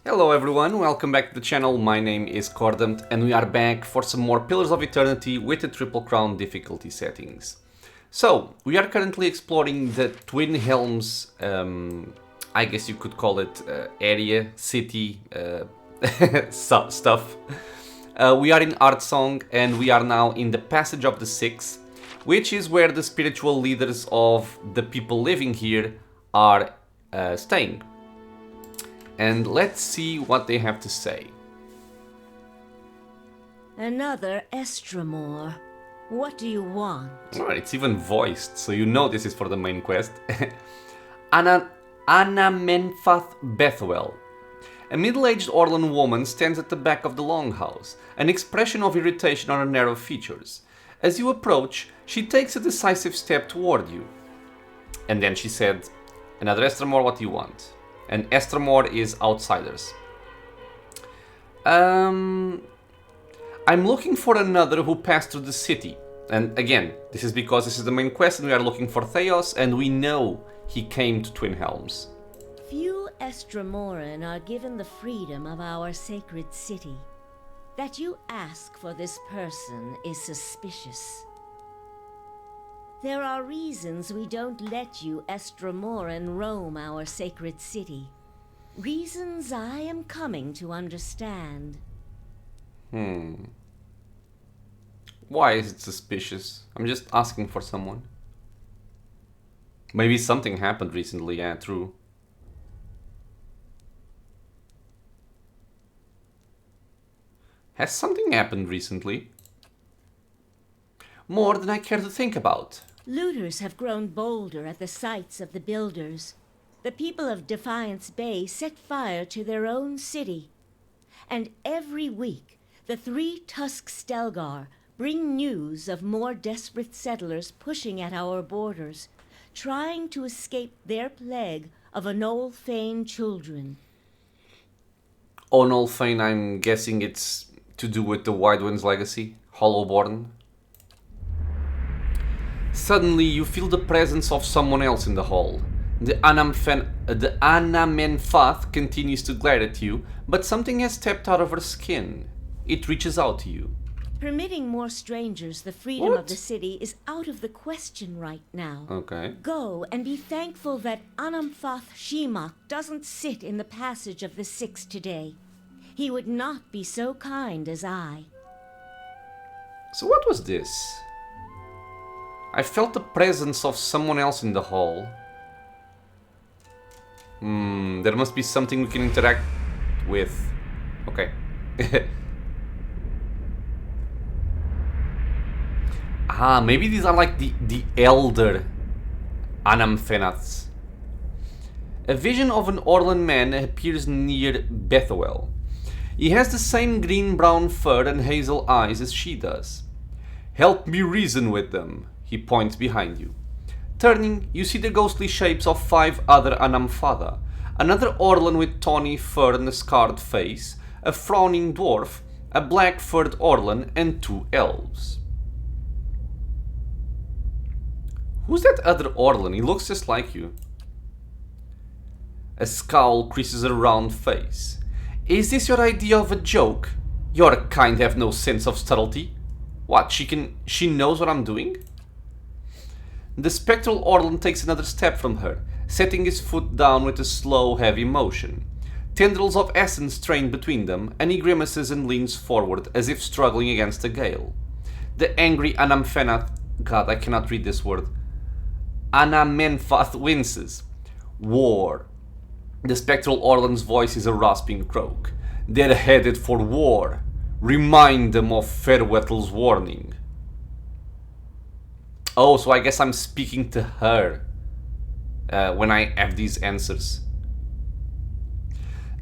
Hello everyone, welcome back to the channel. My name is Cordumt and we are back for some more Pillars of Eternity with the Triple Crown difficulty settings. So, we are currently exploring the Twin Elms, I guess you could call it area, city, stuff. We are in Artsong and we are now in the Passage of the Six, which is where the spiritual leaders of the people living here are staying. And let's see what they have to say. Another Estramore. What do you want? Alright, it's even voiced, so you know this is for the main quest. Anam Fath Bethwell. A middle-aged Orlan woman stands at the back of the longhouse, an expression of irritation on her narrow features. As you approach, she takes a decisive step toward you. And then she said, "Another Estramore, what do you want?" And Estramore is outsiders. I'm looking for another who passed through the city. And again, this is because this is the main quest and we are looking for Theos and we know he came to Twin Elms. Few Estramoran are given the freedom of our sacred city. That you ask for this person is suspicious. There are reasons we don't let you Estramoran roam our sacred city. Reasons I am coming to understand. Why is it suspicious? I'm just asking for someone. Maybe something happened recently, yeah, true. Has something happened recently? More than I care to think about. Looters have grown bolder at the sites of the builders. The people of Defiance Bay set fire to their own city. And every week, the three Tusk Stelgar bring news of more desperate settlers pushing at our borders, trying to escape their plague of Onolfane children. Onolfane, I'm guessing it's to do with the Wide Wind's legacy, Hollowborn. Suddenly, you feel the presence of someone else in the hall. The Anam Fath continues to glare at you, but something has stepped out of her skin. It reaches out to you. Permitting more strangers the freedom What? of the city is out of the question right now. Okay. Go and be thankful that Anam Fath Shimak doesn't sit in the Passage of the Six today. He would not be so kind as I. So what was this? I felt the presence of someone else in the hall. There must be something we can interact with. Okay. Maybe these are like the elder Anam Fenaths. A vision of an Orlan man appears near Bethwell. He has the same green-brown fur and hazel eyes as she does. "Help me reason with them," he points behind you. Turning, you see the ghostly shapes of 5 other Anam Fatha, another Orlan with tawny fur and a scarred face, a frowning dwarf, a black-furred Orlan, and 2 elves. Who's that other Orlan? He looks just like you. A scowl creases her round face. "Is this your idea of a joke? Your kind have no sense of subtlety. What, she knows what I'm doing?" The spectral Orlan takes another step from her, setting his foot down with a slow, heavy motion. Tendrils of essence strain between them, and he grimaces and leans forward as if struggling against a gale. The angry Anamfenath, God, I cannot read this word, Anamenfath winces. "War." The spectral Orlan's voice is a rasping croak. "They're headed for war. Remind them of Fairwettle's warning." Oh, so I guess I'm speaking to her when I have these answers.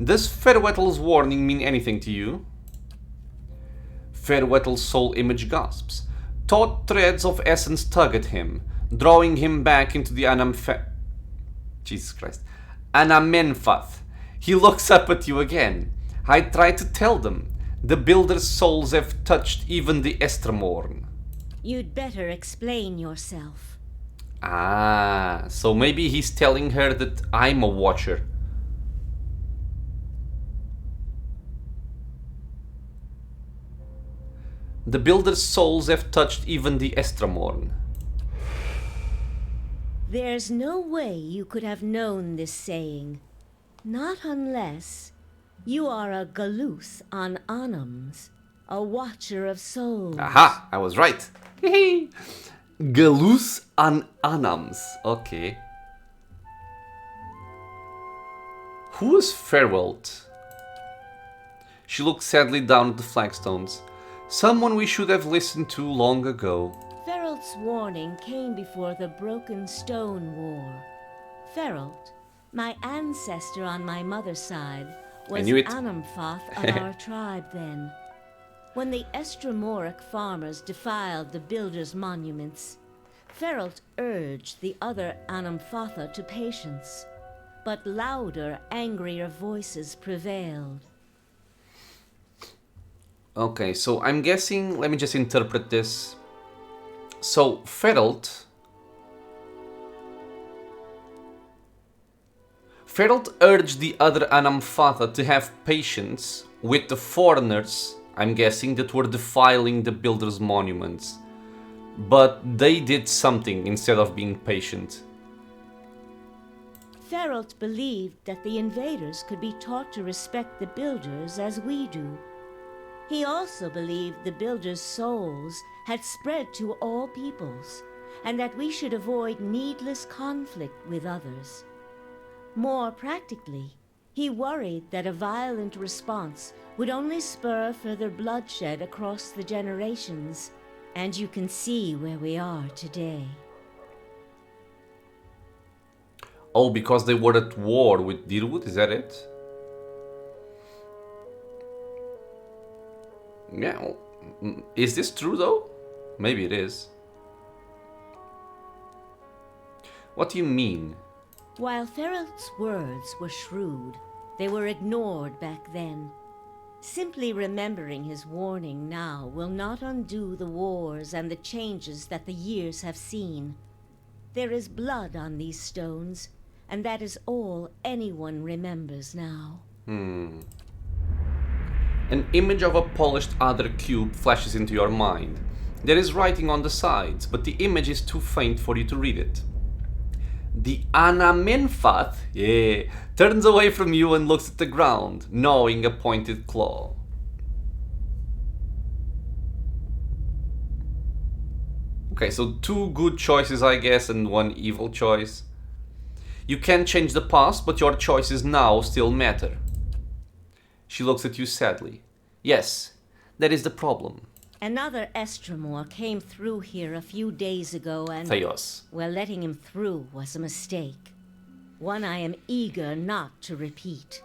Does Fairwettle's warning mean anything to you? Fairwettle's soul image gasps. Taut threads of essence tug at him, drawing him back into the Jesus Christ. Anamenfath. He looks up at you again. "I try to tell them. The builder's souls have touched even the Estramorn." You'd better explain yourself. So maybe he's telling her that I'm a watcher. The builder's souls have touched even the Estramorn. There's no way you could have known this saying. Not unless you are a Galuth on Anams, a watcher of souls. Aha! I was right. Galuth an Anams. Okay. Who is Ferwelt? She looked sadly down at the flagstones. Someone we should have listened to long ago. Ferelt's warning came before the Broken Stone War. Ferelt, my ancestor on my mother's side, was Anam Fath of our tribe then. When the Estramoric farmers defiled the builders' monuments, Ferelt urged the other Anam Fatha to patience, but louder, angrier voices prevailed. Okay, so I'm guessing, let me just interpret this. So, Ferelt urged the other Anam Fatha to have patience with the foreigners, I'm guessing, that were defiling the builders' monuments. But they did something instead of being patient. Ferelt believed that the invaders could be taught to respect the builders as we do. He also believed the builders' souls had spread to all peoples, and that we should avoid needless conflict with others. More practically, he worried that a violent response would only spur further bloodshed across the generations, and you can see where we are today. Oh, because they were at war with Dirwood, is that it? Yeah, is this true though? Maybe it is. What do you mean? While Ferelt's words were shrewd, they were ignored back then. Simply remembering his warning now will not undo the wars and the changes that the years have seen. There is blood on these stones, and that is all anyone remembers now. An image of a polished adder cube flashes into your mind. There is writing on the sides, but the image is too faint for you to read it. The Anamenfath, turns away from you and looks at the ground, gnawing a pointed claw. Okay, so 2 good choices, I guess, and 1 evil choice. You can change the past, but your choices now still matter. She looks at you sadly. Yes, that is the problem. Another Estramor came through here a few days ago and... Theos. Well, letting him through was a mistake. One I am eager not to repeat.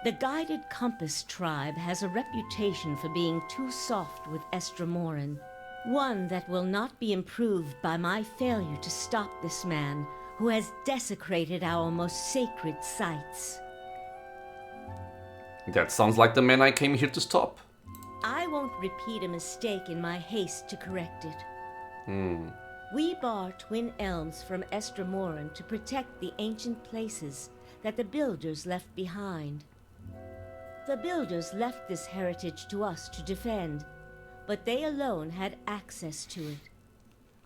The Guided Compass tribe has a reputation for being too soft with Estramoran. One that will not be improved by my failure to stop this man who has desecrated our most sacred sites. That sounds like the man I came here to stop. I won't repeat a mistake in my haste to correct it. We bar Twin Elms from Estramoran to protect the ancient places that the builders left behind. The builders left this heritage to us to defend, but they alone had access to it.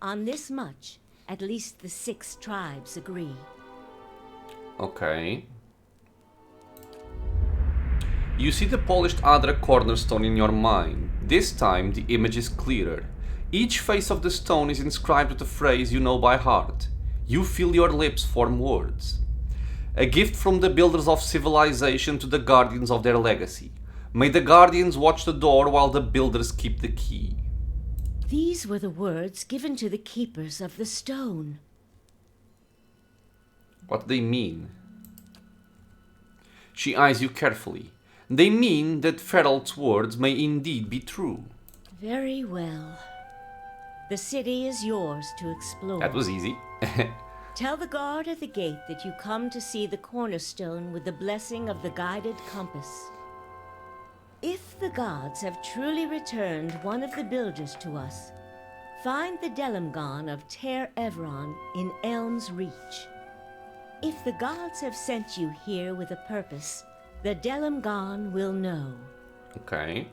On this much, at least the 6 tribes agree. Okay. You see the polished adder cornerstone in your mind. This time the image is clearer. Each face of the stone is inscribed with a phrase you know by heart. You feel your lips form words. A gift from the builders of civilization to the guardians of their legacy. May the guardians watch the door while the builders keep the key. These were the words given to the keepers of the stone. What do they mean? She eyes you carefully. They mean that Ferelt's words may indeed be true. Very well. The city is yours to explore. That was easy. Tell the guard at the gate that you come to see the cornerstone with the blessing of the Guided Compass. If the gods have truly returned one of the builders to us, find the Delimgon of Ter Evron in Elm's Reach. If the gods have sent you here with a purpose, the Delimgon will know. Okay.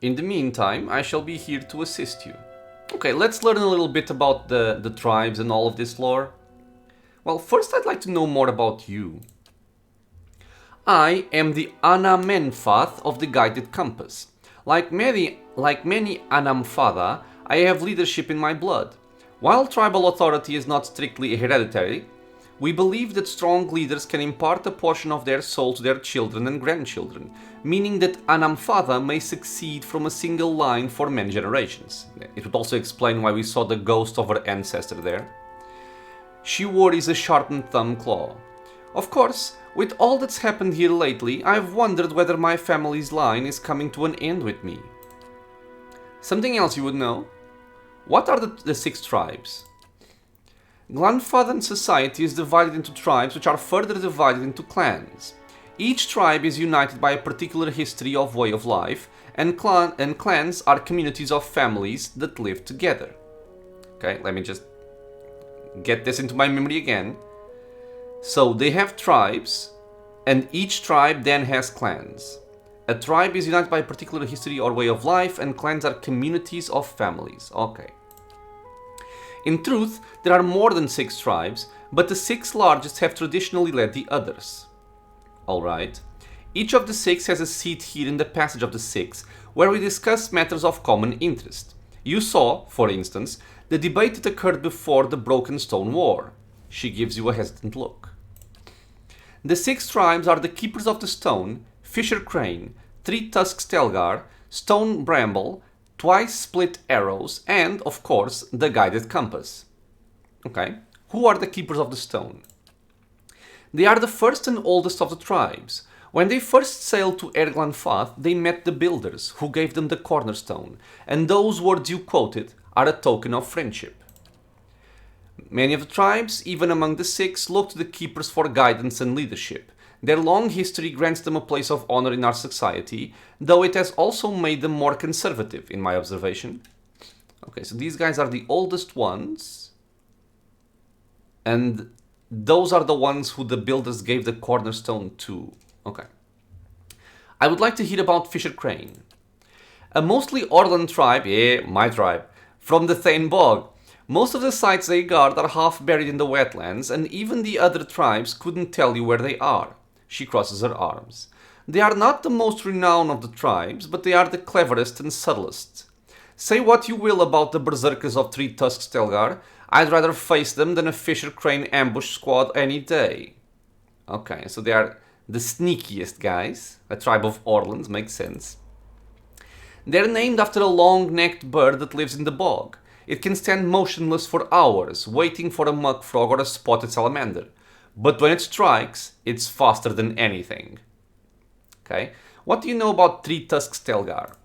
In the meantime, I shall be here to assist you. Okay, let's learn a little bit about the tribes and all of this lore. Well, first I'd like to know more about you. I am the Anam Fath of the Guided Compass. Like many Anam Fatha, I have leadership in my blood. While tribal authority is not strictly hereditary, we believe that strong leaders can impart a portion of their soul to their children and grandchildren, meaning that Anam Fatha may succeed from a single line for many generations. It would also explain why we saw the ghost of her ancestor there. She worries a sharpened thumb claw. Of course, with all that's happened here lately, I've wondered whether my family's line is coming to an end with me. Something else you would know? What are the 6 tribes? Glanfathan society is divided into tribes which are further divided into clans. Each tribe is united by a particular history of way of life, and clans are communities of families that live together. Okay, let me just get this into my memory again. So they have tribes, and each tribe then has clans. A tribe is united by a particular history or way of life, and clans are communities of families. Okay. In truth, there are more than 6 tribes, but the 6 largest have traditionally led the others. Alright. Each of the 6 has a seat here in the Passage of the Six, where we discuss matters of common interest. You saw, for instance, the debate that occurred before the Broken Stone War. She gives you a hesitant look. The 6 tribes are the Keepers of the Stone, Fisher Crane, Three Tusks Stelgar, Stone Bramble, Twice Split Arrows, and, of course, the Guided Compass. Okay, who are the Keepers of the Stone? They are the first and oldest of the tribes. When they first sailed to Erglanfath, they met the Builders, who gave them the cornerstone, and those words you quoted are a token of friendship. Many of the tribes, even among the 6, look to the Keepers for guidance and leadership. Their long history grants them a place of honor in our society, though it has also made them more conservative, in my observation. Okay, so these guys are the oldest ones, and those are the ones who the Builders gave the cornerstone to. Okay. I would like to hear about Fisher Crane. A mostly Orland tribe, my tribe, from the Thane Bog. Most of the sites they guard are half buried in the wetlands, and even the other tribes couldn't tell you where they are. She crosses her arms. They are not the most renowned of the tribes, but they are the cleverest and subtlest. Say what you will about the berserkers of Three Tusks Stelgar, I'd rather face them than a Fisher Crane ambush squad any day. Okay, so they are the sneakiest guys. A tribe of Orlands makes sense. They're named after a long-necked bird that lives in the bog. It can stand motionless for hours, waiting for a muck frog or a spotted salamander. But when it strikes, it's faster than anything. Okay, what do you know about Three Tusks Stelgar?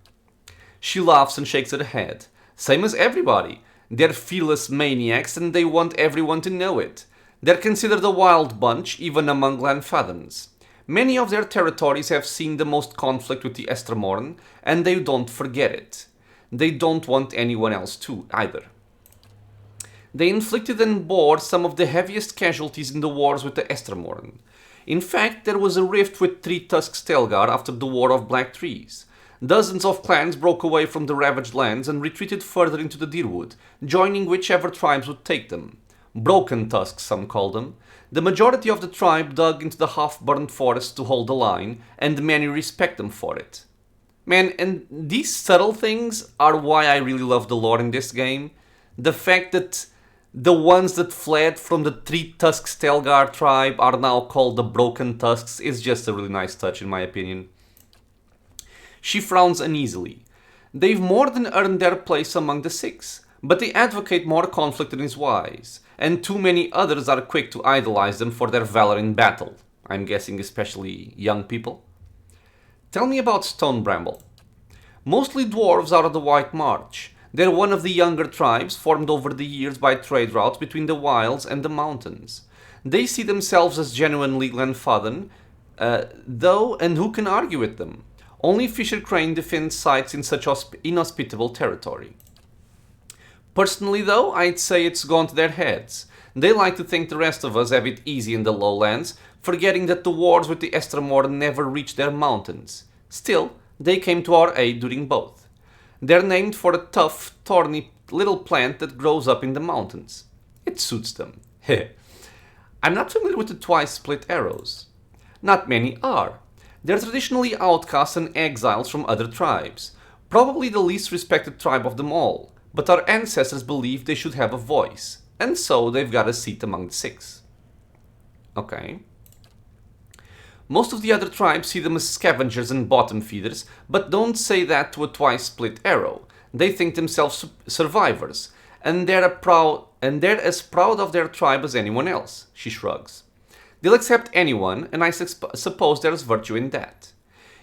She laughs and shakes her head. Same as everybody. They're fearless maniacs and they want everyone to know it. They're considered a wild bunch, even among Glanfathans. Many of their territories have seen the most conflict with the Estremorn, and they don't forget it. They don't want anyone else to, either. They inflicted and bore some of the heaviest casualties in the wars with the Estremorn. In fact, there was a rift with Three Tusks Stelgar after the War of Black Trees. Dozens of clans broke away from the ravaged lands and retreated further into the Deerwood, joining whichever tribes would take them. Broken Tusks, some call them. The majority of the tribe dug into the half-burned forest to hold the line, and many respect them for it. Man, and these subtle things are why I really love the lore in this game. The fact that the ones that fled from the Three Tusks Stelgar tribe are now called the Broken Tusks is just a really nice touch in my opinion. She frowns uneasily. They've more than earned their place among the 6, but they advocate more conflict than is wise, and too many others are quick to idolize them for their valor in battle. I'm guessing especially young people. Tell me about Stone Bramble. Mostly dwarves out of the White March. They're one of the younger tribes formed over the years by trade routes between the wilds and the mountains. They see themselves as genuinely Glenfathan, though, and who can argue with them? Only Fisher Crane defends sites in such inhospitable territory. Personally though, I'd say it's gone to their heads. They like to think the rest of us have it easy in the lowlands, forgetting that the wars with the Estremorn never reached their mountains. Still, they came to our aid during both. They're named for a tough, thorny little plant that grows up in the mountains. It suits them. I'm not familiar with the twice-split arrows. Not many are. They're traditionally outcasts and exiles from other tribes, probably the least respected tribe of them all, but our ancestors believed they should have a voice, and so they've got a seat among the six. Okay. Most of the other tribes see them as scavengers and bottom feeders, but don't say that to a twice-split arrow. They think themselves survivors, and they're as proud of their tribe as anyone else, she shrugs. They'll accept anyone, and I suppose there's virtue in that.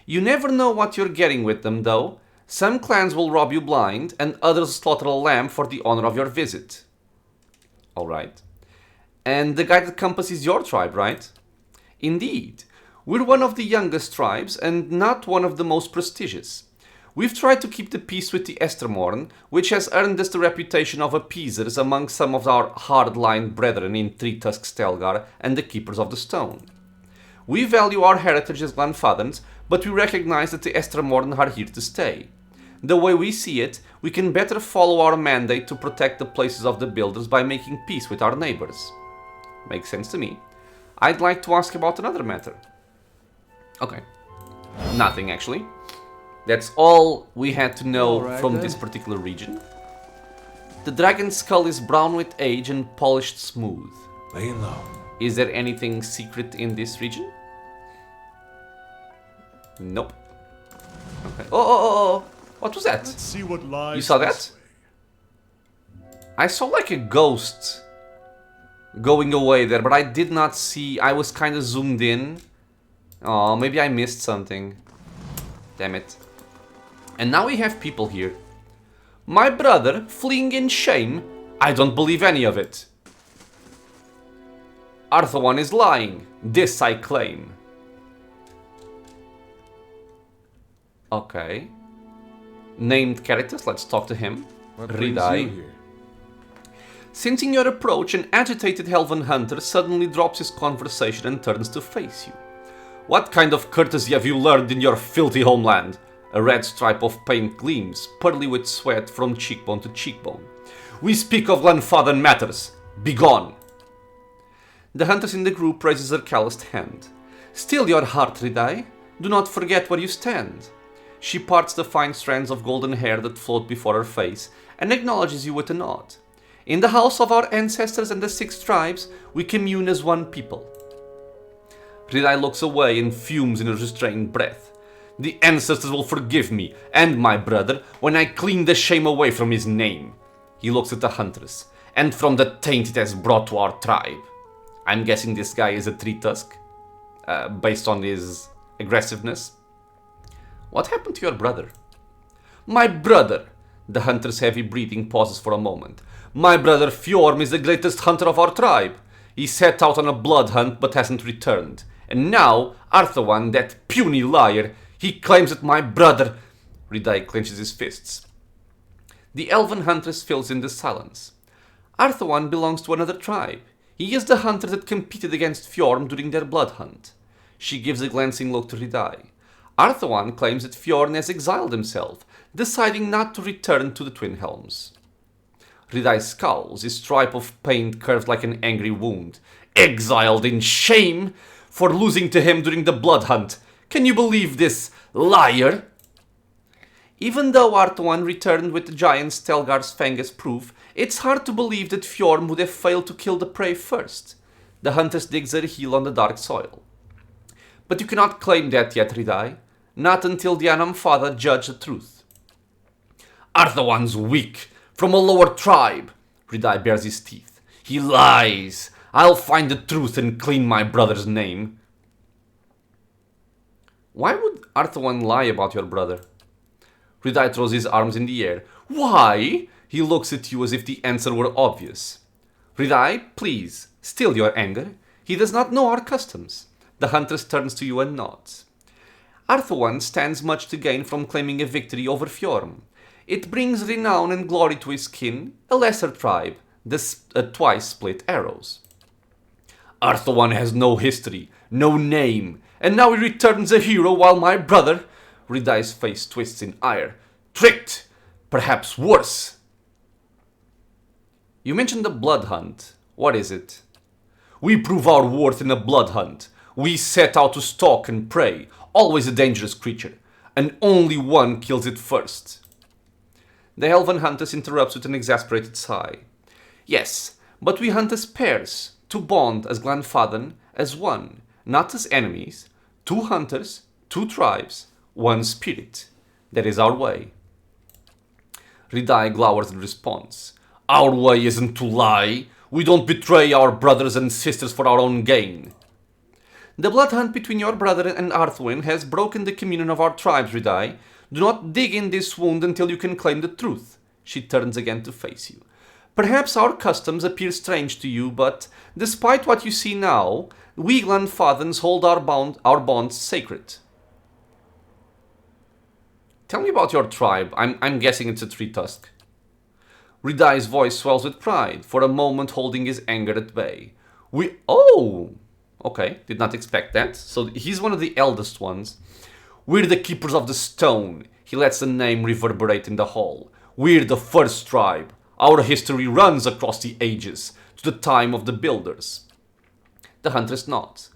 You never know what you're getting with them, though. Some clans will rob you blind, and others slaughter a lamb for the honor of your visit. Alright. And the guy that Compass is your tribe, right? Indeed. We're one of the youngest tribes, and not one of the most prestigious. We've tried to keep the peace with the Estermorn, which has earned us the reputation of appeasers among some of our hard-line brethren in Three Tusk Stelgar and the Keepers of the Stone. We value our heritage as Glanfathans, but we recognize that the Estermorn are here to stay. The way we see it, we can better follow our mandate to protect the places of the builders by making peace with our neighbors. Makes sense to me. I'd like to ask about another matter. Okay. Nothing, actually. That's all we had to know from this particular region. The dragon's skull is brown with age and polished smooth. Laying low. Is there anything secret in this region? Nope. Okay. Oh! What was that? Let's see what lies You saw that? this way. I saw like a ghost going away there, but I did not see. I was kind of zoomed in. Oh, maybe I missed something. Damn it. And now we have people here. My brother fleeing in shame? I don't believe any of it. Arthawan is lying. This I claim. Okay. Named characters, let's talk to him. What brings Ridai. you here? Sensing your approach, an agitated elven hunter suddenly drops his conversation and turns to face you. What kind of courtesy have you learned in your filthy homeland? A red stripe of paint gleams, pearly with sweat from cheekbone to cheekbone. We speak of Glanfathan matters. Begone! The hunters in the group raises her calloused hand. Still your heart, Ridai. Do not forget where you stand. She parts the fine strands of golden hair that float before her face and acknowledges you with a nod. In the house of our ancestors and the six tribes, we commune as one people. Ridai looks away and fumes in a restrained breath. The ancestors will forgive me and my brother when I clean the shame away from his name. He looks at the hunters, and from the taint it has brought to our tribe. I'm guessing this guy is a Three Tusk, based on his aggressiveness. What happened to your brother? My brother! The hunter's heavy breathing pauses for a moment. My brother Fjorm is the greatest hunter of our tribe. He set out on a blood hunt but hasn't returned. And now, Arthawan, that puny liar, he claims that my brother... Ridai clenches his fists. The elven huntress fills in the silence. Arthawan belongs to another tribe. He is the hunter that competed against Fjorm during their blood hunt. She gives a glancing look to Ridai. Arthawan claims that Fjorn has exiled himself, deciding not to return to the Twin Elms. Ridai scowls, his stripe of paint curved like an angry wound. Exiled in shame for losing to him during the blood hunt. Can you believe this, liar? Even though Arthawan returned with the giant Stelgar's fang as proof, it's hard to believe that Fjorm would have failed to kill the prey first. The huntress digs her heel on the dark soil. But you cannot claim that yet, Ridai. Not until the Anam father judge the truth. Arthawan's weak, from a lower tribe. Ridai bares his teeth. He lies. I'll find the truth and clean my brother's name. Why would Arthawan lie about your brother? Ridai throws his arms in the air. Why? He looks at you as if the answer were obvious. Ridai, please, still your anger. He does not know our customs. The huntress turns to you and nods. Arthawan stands much to gain from claiming a victory over Fjorm. It brings renown and glory to his kin, a lesser tribe, the twice-split arrows. Arthawan has no history, no name, and now he returns a hero while my brother... Ridai's face twists in ire. Tricked! Perhaps worse. You mentioned the blood hunt. What is it? We prove our worth in a blood hunt. We set out to stalk and prey, always a dangerous creature, and only one kills it first. The elven huntress interrupts with an exasperated sigh. Yes, but we hunt as pairs, to bond as Glenfathen, as one, not as enemies. 2 hunters, 2 tribes, 1 spirit. That is our way. Ridai glowers in response. Our way isn't to lie. We don't betray our brothers and sisters for our own gain. The blood hunt between your brother and Arthwin has broken the communion of our tribes, Ridai. Do not dig in this wound until you can claim the truth. She turns again to face you. Perhaps our customs appear strange to you, but despite what you see now, we Glenfathens hold our bonds sacred. Tell me about your tribe. I'm guessing it's a tree tusk. Ridai's voice swells with pride, for a moment holding his anger at bay. Oh! Okay, did not expect that. So he's one of the eldest ones. We're the keepers of the stone. He lets the name reverberate in the hall. We're the first tribe. Our history runs across the ages, to the time of the builders. The huntress nods.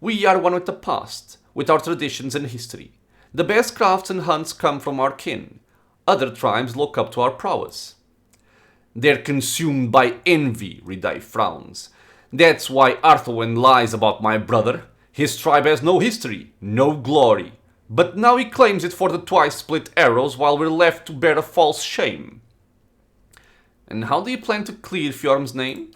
We are one with the past, with our traditions and history. The best crafts and hunts come from our kin. Other tribes look up to our prowess. They're consumed by envy, Ridai frowns. That's why Arthwen lies about my brother. His tribe has no history, no glory. But now he claims it for the twice split arrows while we're left to bear a false shame. And how do you plan to clear Fjorm's name?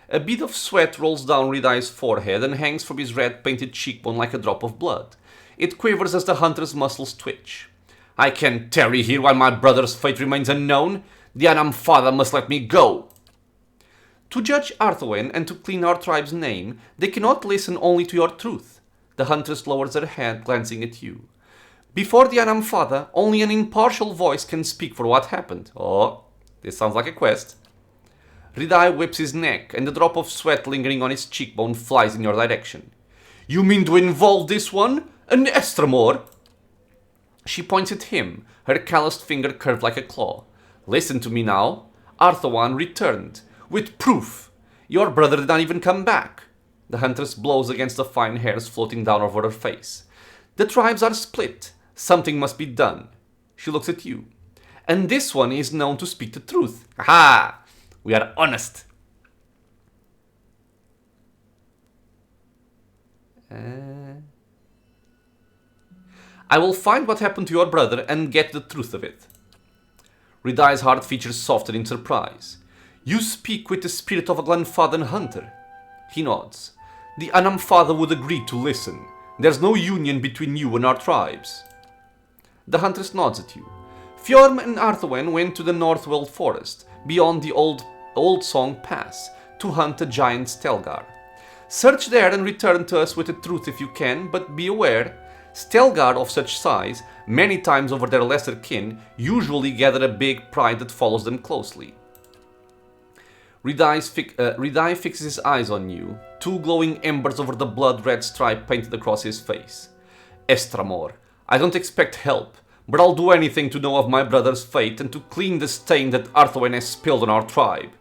A bead of sweat rolls down Ridai's forehead and hangs from his red-painted cheekbone like a drop of blood. It quivers as the hunter's muscles twitch. I can't tarry here while my brother's fate remains unknown. The Anam father must let me go. To judge Arthwen and to clean our tribe's name, they cannot listen only to your truth. The huntress lowers her head, glancing at you. Before the Anam father, only an impartial voice can speak for what happened. Oh, this sounds like a quest. Ridai whips his neck, and the drop of sweat lingering on his cheekbone flies in your direction. You mean to involve this one? An Estramor? She points at him, her calloused finger curved like a claw. Listen to me now. Arthawan returned, with proof. Your brother did not even come back. The huntress blows against the fine hairs floating down over her face. The tribes are split. Something must be done. She looks at you. And this one is known to speak the truth. Aha! We are honest. I will find what happened to your brother and get the truth of it. Ridai's hard features soften in surprise. You speak with the spirit of a Glenfathen hunter. He nods. The Anam father would agree to listen. There's no union between you and our tribes. The huntress nods at you. Fjorm and Arthwen went to the Northweld Forest, beyond the old Song Pass, to hunt a giant Stelgar. Search there and return to us with the truth if you can, but be aware, Stelgar of such size, many times over their lesser kin, usually gather a big pride that follows them closely. Ridai fixes his eyes on you, 2 glowing embers over the blood-red stripe painted across his face. Estramor, I don't expect help, but I'll do anything to know of my brother's fate and to clean the stain that Arthwen has spilled on our tribe.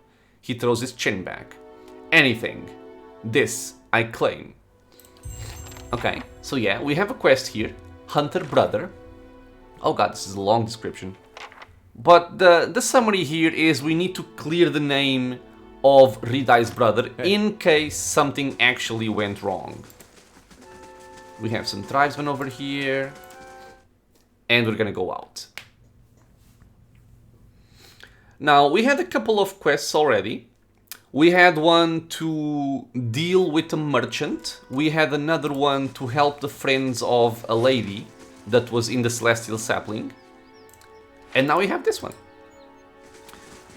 He throws his chin back. Anything. This I claim. Okay, so yeah, we have a quest here. Hunter Brother. Oh god, this is a long description. But the summary here is we need to clear the name of Ridai's brother in case something actually went wrong. We have some tribesmen over here. And we're gonna go out. Now, we had a couple of quests already. We had one to deal with a merchant. We had another one to help the friends of a lady that was in the Celestial Sapling. And now we have this one.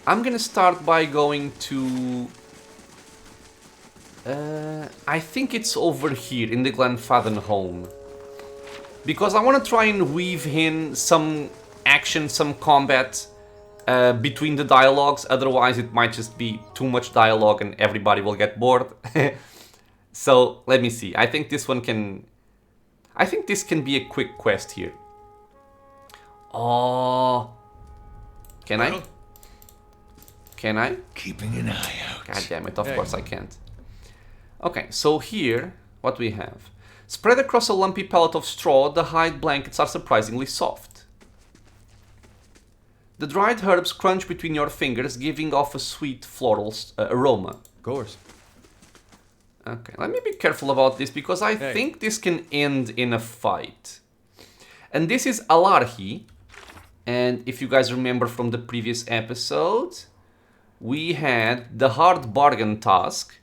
I'm gonna start by going to... I think it's over here in the Glenfathen home. Because I want to try and weave in some action, some combat between the dialogues. Otherwise it might just be too much dialogue and everybody will get bored. So let me see. I think this one can... I think this can be a quick quest here. Oh... Can I? Well, Can I? keeping an eye out. God damn it, of Hey. course I can't. Okay, so here, what we have. Spread across a lumpy pallet of straw, the hide blankets are surprisingly soft. The dried herbs crunch between your fingers, giving off a sweet floral aroma. Of course. Okay, let me be careful about this because I Hey. think this can end in a fight. And this is Alarhi. And if you guys remember from the previous episode, we had the hard bargain task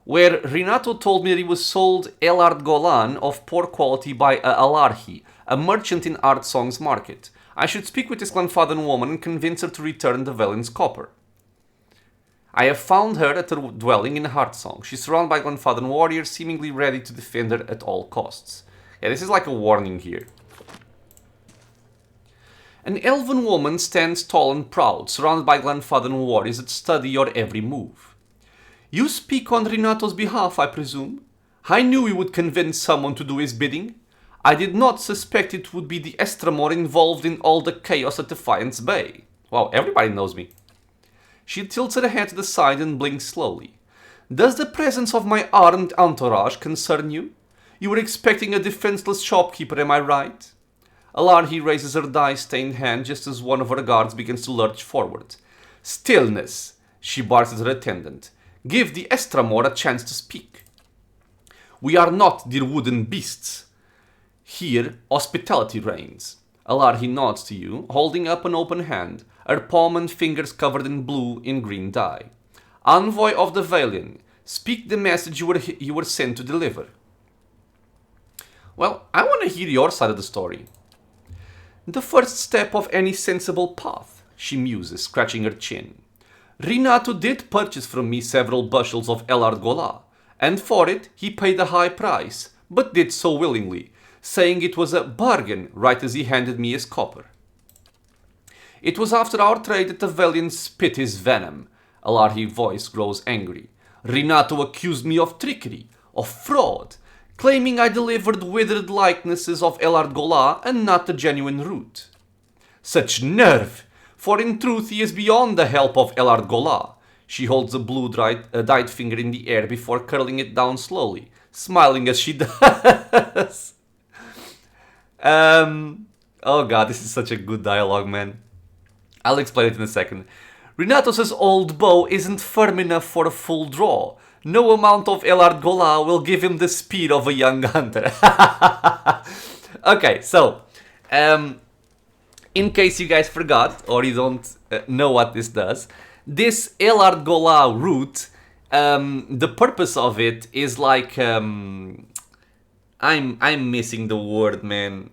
where Renato told me that he was sold Elard Golan of poor quality by Alarhi, a merchant in Artsong's market. I should speak with this Glenfather woman and convince her to return the Valen's copper. I have found her at her dwelling in Heartsong. She's surrounded by Glenfather warriors, seemingly ready to defend her at all costs. Yeah, this is like a warning here. An elven woman stands tall and proud, surrounded by Glenfather warriors that study your every move. You speak on Renato's behalf, I presume? I knew he would convince someone to do his bidding. I did not suspect it would be the Estramor involved in all the chaos at Defiance Bay. Wow, everybody knows me. She tilts her head to the side and blinks slowly. Does the presence of my armed entourage concern you? You were expecting a defenseless shopkeeper, am I right? Alarhi raises her dye-stained hand just as one of her guards begins to lurch forward. Stillness, she barks at her attendant. Give the Estramor a chance to speak. We are not dear wooden beasts. Here, hospitality reigns. Alarhi nods to you, holding up an open hand, her palm and fingers covered in blue in green dye. Envoy of the Valian, speak the message you were sent to deliver. Well, I want to hear your side of the story. The first step of any sensible path, she muses, scratching her chin. Renato did purchase from me several bushels of Elard Gola, and for it he paid a high price, but did so willingly, saying it was a bargain right as he handed me his copper. It was after our trade that the Valiant spit his venom. Alarhi's voice grows angry. Renato accused me of trickery, of fraud, claiming I delivered withered likenesses of Elard Gola and not the genuine root. Such nerve! For in truth he is beyond the help of Elard Gola. She holds a blue dyed finger in the air before curling it down slowly, smiling as she does. Oh god, this is such a good dialogue, man. I'll explain it in a second. Renato's old bow isn't firm enough for a full draw. No amount of Elard Gola will give him the speed of a young hunter. Okay, so, in case you guys forgot, or you don't know what this does, this Elard Gola route, the purpose of it is like, I'm missing the word, man.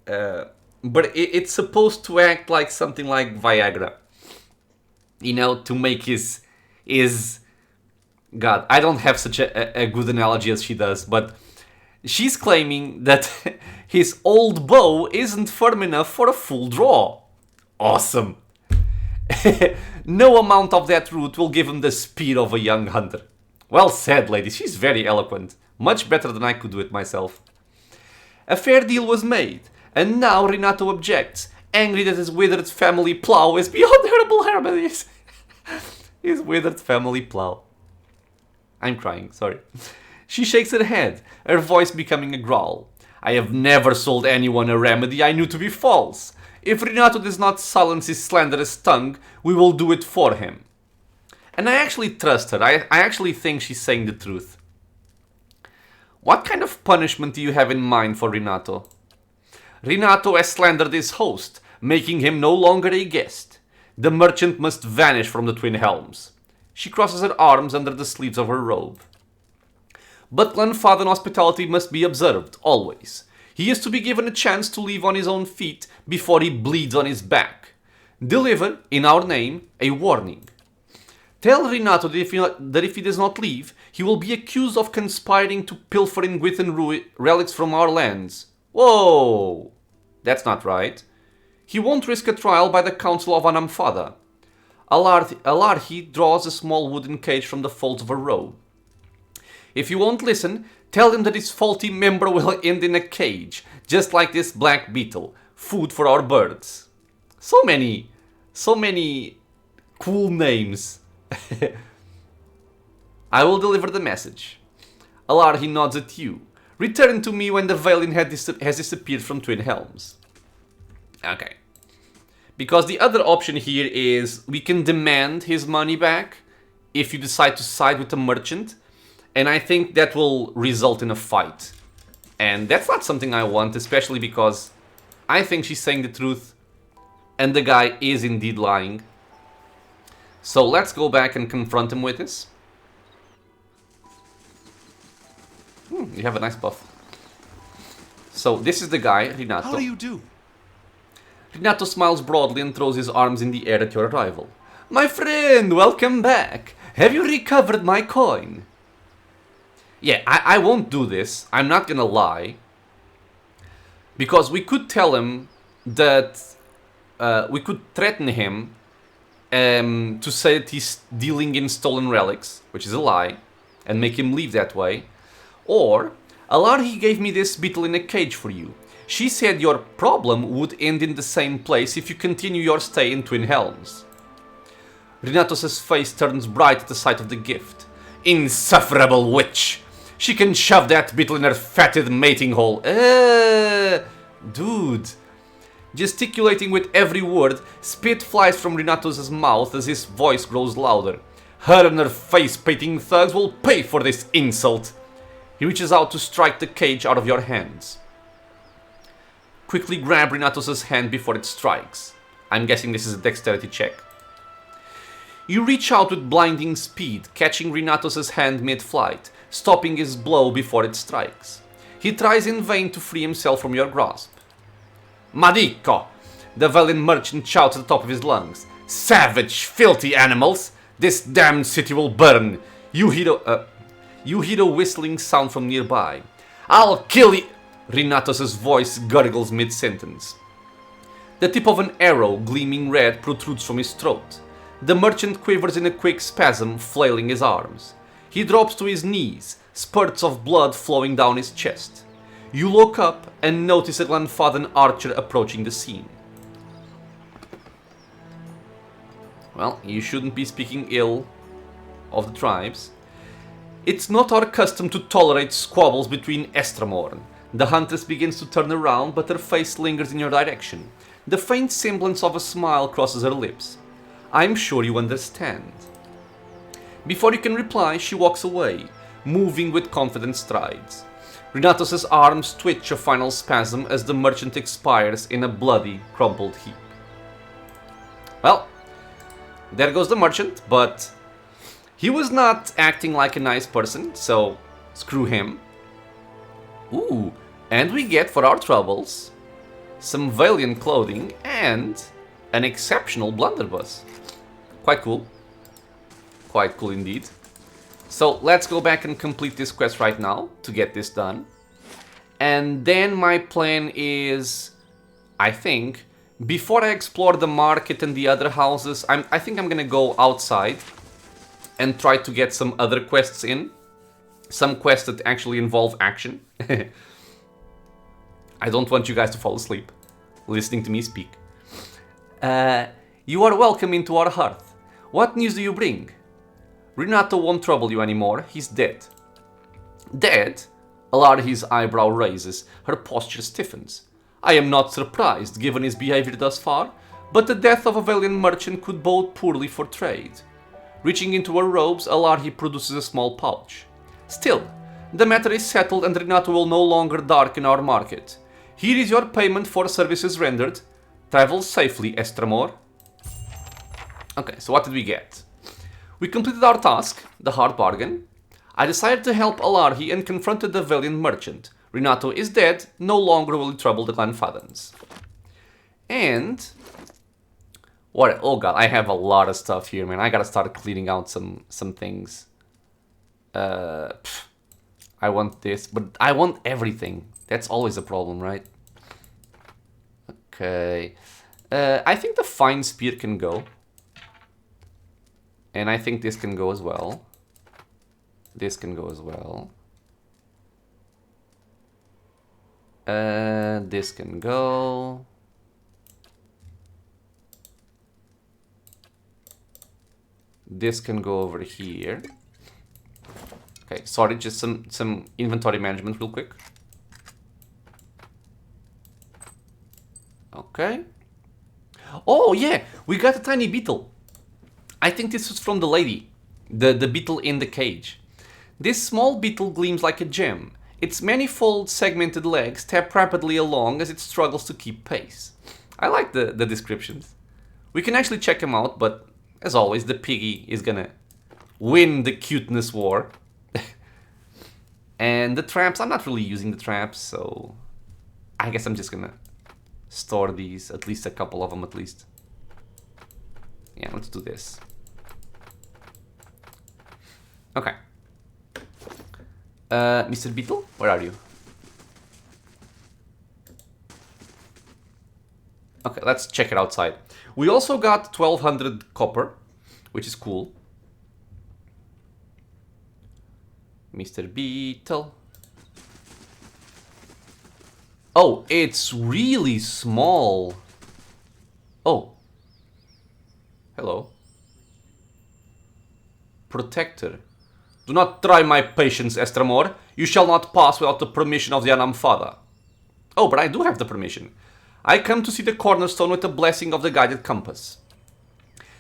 But it's supposed to act like something like Viagra. You know, to make his... God, I don't have such a good analogy as she does, but she's claiming that his old bow isn't firm enough for a full draw. Awesome. No amount of that route will give him the speed of a young hunter. Well said, lady. She's very eloquent. Much better than I could do it myself. A fair deal was made, and now Renato objects, angry that his withered family plow is beyond herbal remedies. His withered family plow. I'm crying, sorry. She shakes her head, her voice becoming a growl. I have never sold anyone a remedy I knew to be false. If Renato does not silence his slanderous tongue, we will do it for him. And I actually trust her. I actually think she's saying the truth. What kind of punishment do you have in mind for Renato? Renato has slandered his host, making him no longer a guest. The merchant must vanish from the Twin Elms. She crosses her arms under the sleeves of her robe. But Glenfather hospitality must be observed, always. He is to be given a chance to live on his own feet before he bleeds on his back. Deliver, in our name, a warning. Tell Renato that if he does not leave, he will be accused of conspiring to pilfer in Gwithan relics from our lands. Whoa! That's not right. He won't risk a trial by the council of Anam Father. Alarhi draws a small wooden cage from the folds of her robe. If you won't listen, tell him that his faulty member will end in a cage, just like this black beetle, food for our birds. So many So many cool names. I will deliver the message. Alarhi nods at you. Return to me when the Valiant has disappeared from Twin Elms. Okay. Because the other option here is we can demand his money back if you decide to side with the merchant. And I think that will result in a fight. And that's not something I want, especially because I think she's saying the truth and the guy is indeed lying. So let's go back and confront him with this. You have a nice buff. So this is the guy, Renato. How do you do? Renato smiles broadly and throws his arms in the air at your arrival. My friend, welcome back. Have you recovered my coin? Yeah, I won't do this. I'm not gonna lie. Because we could tell him that... we could threaten him to say that he's dealing in stolen relics, which is a lie, and make him leave that way. Or, Alarhi gave me this beetle in a cage for you. She said your problem would end in the same place if you continue your stay in Twin Elms. Renatos' face turns bright at the sight of the gift. Insufferable witch! She can shove that beetle in her fatted mating hole. Dude. Gesticulating with every word, spit flies from Renatos' mouth as his voice grows louder. Her and her face-painting thugs will pay for this insult. He reaches out to strike the cage out of your hands. Quickly grab Renatos' hand before it strikes. I'm guessing this is a dexterity check. You reach out with blinding speed, catching Renatos' hand mid-flight, stopping his blow before it strikes. He tries in vain to free himself from your grasp. Madico! The valiant merchant shouts at the top of his lungs. Savage, filthy animals! This damned city will burn! You hear a whistling sound from nearby. I'll kill you! Renatos' voice gurgles mid-sentence. The tip of an arrow, gleaming red, protrudes from his throat. The merchant quivers in a quick spasm, flailing his arms. He drops to his knees, spurts of blood flowing down his chest. You look up and notice a Glenfathan archer approaching the scene. Well, you shouldn't be speaking ill of the tribes. It's not our custom to tolerate squabbles between Estramorn. The huntress begins to turn around, but her face lingers in your direction. The faint semblance of a smile crosses her lips. I'm sure you understand. Before you can reply, she walks away, moving with confident strides. Renatos' arms twitch a final spasm as the merchant expires in a bloody, crumpled heap. Well, there goes the merchant, but he was not acting like a nice person, so screw him. Ooh, and we get for our troubles some valiant clothing and an exceptional blunderbuss. Quite cool. Quite cool indeed. So let's go back and complete this quest right now to get this done. And then my plan is, I think, before I explore the market and the other houses, I think I'm gonna go outside and try to get some other quests in. Some quests that actually involve action. I don't want you guys to fall asleep listening to me speak. You are welcome into our hearth. What news do you bring? Renato won't trouble you anymore. He's dead. Dead? Alarhi's eyebrow raises. Her posture stiffens. I am not surprised, given his behavior thus far, but the death of a valiant merchant could bode poorly for trade. Reaching into her robes, Alarhi produces a small pouch. Still, the matter is settled and Renato will no longer darken our market. Here is your payment for services rendered. Travel safely, Estramor. Okay, so what did we get? We completed our task, the hard bargain. I decided to help Alarhi and confronted the valiant merchant. Renato is dead, no longer will he trouble the Glenfathans. And... what? Oh god, I have a lot of stuff here, man. I gotta start cleaning out some things. I want this, but I want everything. That's always a problem, right? Okay. I think the fine spear can go. And I think this can go as well. This can go as well. This can go. this can go over here. Okay, sorry, just some inventory management real quick. Okay. Oh yeah, we got a tiny beetle. I think this was from the lady. The beetle in the cage. This small beetle gleams like a gem. Its manifold segmented legs tap rapidly along as it struggles to keep pace. I like the descriptions. We can actually check him out, but as always, the piggy is gonna win the cuteness war. And the traps, I'm not really using the traps, so I guess I'm just gonna store these, at least a couple of them at least. Yeah, let's do this. Okay. Mr. Beetle, where are you? Okay, let's check it outside. We also got 1200 copper, which is cool. Mr. Beetle. Oh, it's really small. Oh. Hello. Protector. Do not try my patience, Estramor. You shall not pass without the permission of the Anam Father. Oh, but I do have the permission. I come to see the cornerstone with the blessing of the guided compass.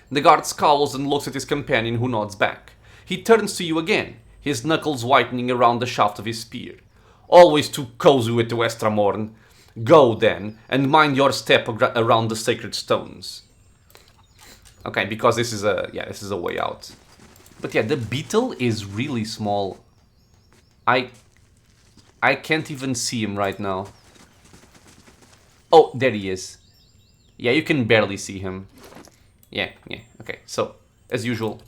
The guard scowls and looks at his companion, who nods back. He turns to you again, his knuckles whitening around the shaft of his spear. Always too cozy with the Estramorn. Go, then, and mind your step around the sacred stones. Okay, because this is a way out. But yeah, the beetle is really small. I can't even see him right now. Oh, there he is. Yeah, you can barely see him. Yeah, okay. So, as usual,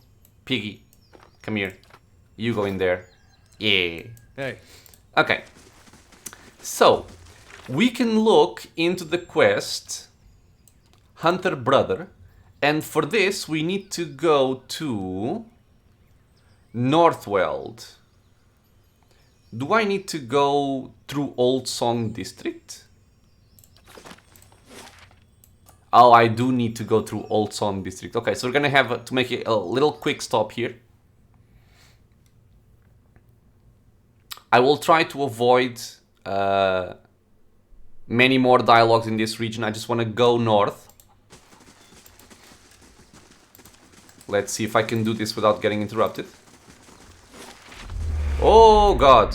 Piggy, come here. You go in there. Yeah. Hey. Okay. So, we can look into the quest Hunter Brother. And for this, we need to go to Northweld. Do I need to go through Old Song District? Oh, I do need to go through Old Song District. Okay, so we're gonna have to make a little quick stop here. I will try to avoid many more dialogues in this region. I just want to go north. Let's see if I can do this without getting interrupted. Oh god.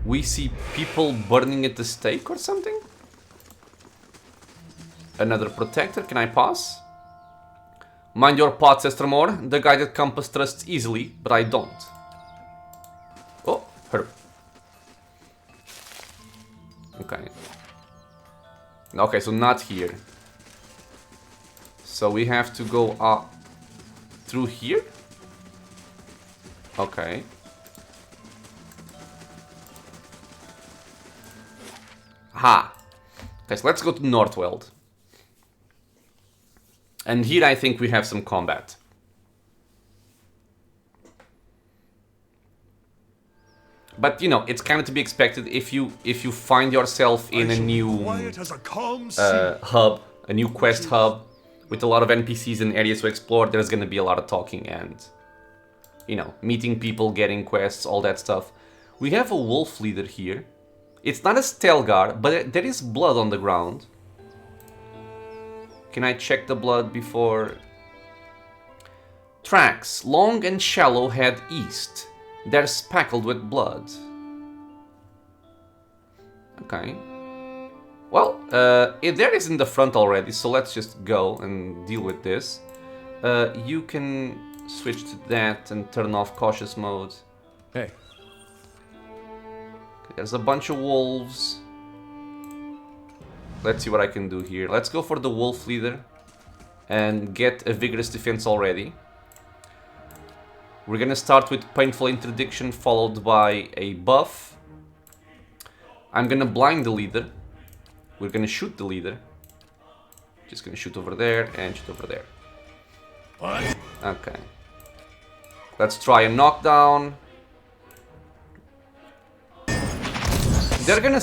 We see people burning at the stake or something? Another protector, can I pass? Mind your paths, Estramor. The guided compass trusts easily, but I don't. Oh, her. Okay. Okay, so not here. So we have to go up through here? Okay. Ha! Okay, so let's go to Northweld. And here I think we have some combat. But you know, it's kind of to be expected if you find yourself in a new hub, a new quest hub with a lot of NPCs and areas to explore. There's going to be a lot of talking and, you know, meeting people, getting quests, all that stuff. We have a wolf leader here. It's not a Stelgar, but there is blood on the ground. Can I check the blood before? Tracks, long and shallow, head east. They're speckled with blood. Okay. Well, there is in the front already, so let's just go and deal with this. You can switch to that and turn off cautious mode. Hey. There's a bunch of wolves. Let's see what I can do here. Let's go for the wolf leader and get a vigorous defense already. We're gonna start with painful interdiction followed by a buff. I'm gonna blind the leader. We're gonna shoot the leader. Just gonna shoot over there and shoot over there. What? Okay. Let's try a knockdown. They're gonna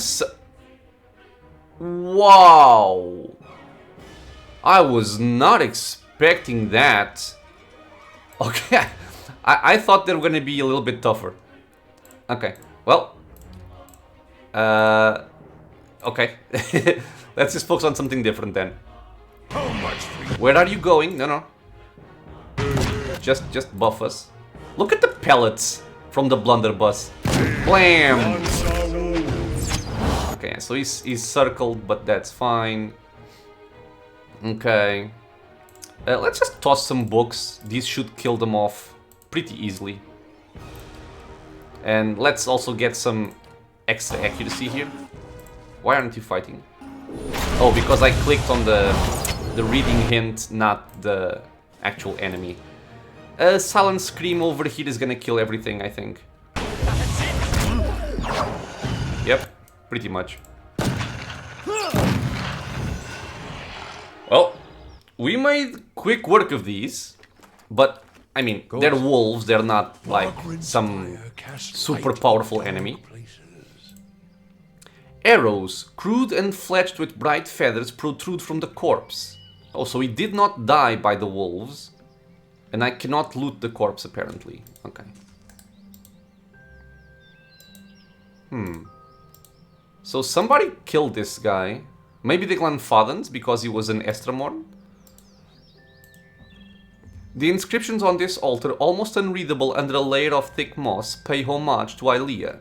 wow! I was not expecting that. Okay, I thought they were gonna be a little bit tougher. Okay, well. Okay. Let's just focus on something different then. How much for you? Where are you going? No. Just buff us. Look at the pellets from the blunderbuss. Blam! Okay, so he's circled, but that's fine. Okay. Let's just toss some books. These should kill them off pretty easily. And let's also get some extra accuracy here. Why aren't you fighting? Oh, because I clicked on the reading hint, not the actual enemy. A silent scream over here is gonna kill everything, I think. Yep, pretty much. Well, we made quick work of these, but I mean, they're wolves, they're not like some super powerful enemy. Arrows, crude and fletched with bright feathers, protrude from the corpse. Oh, so he did not die by the wolves. And I cannot loot the corpse, apparently. Okay. So somebody killed this guy. Maybe the Glenfathens, because he was an Estremorn? The inscriptions on this altar, almost unreadable under a layer of thick moss, pay homage to Aelia.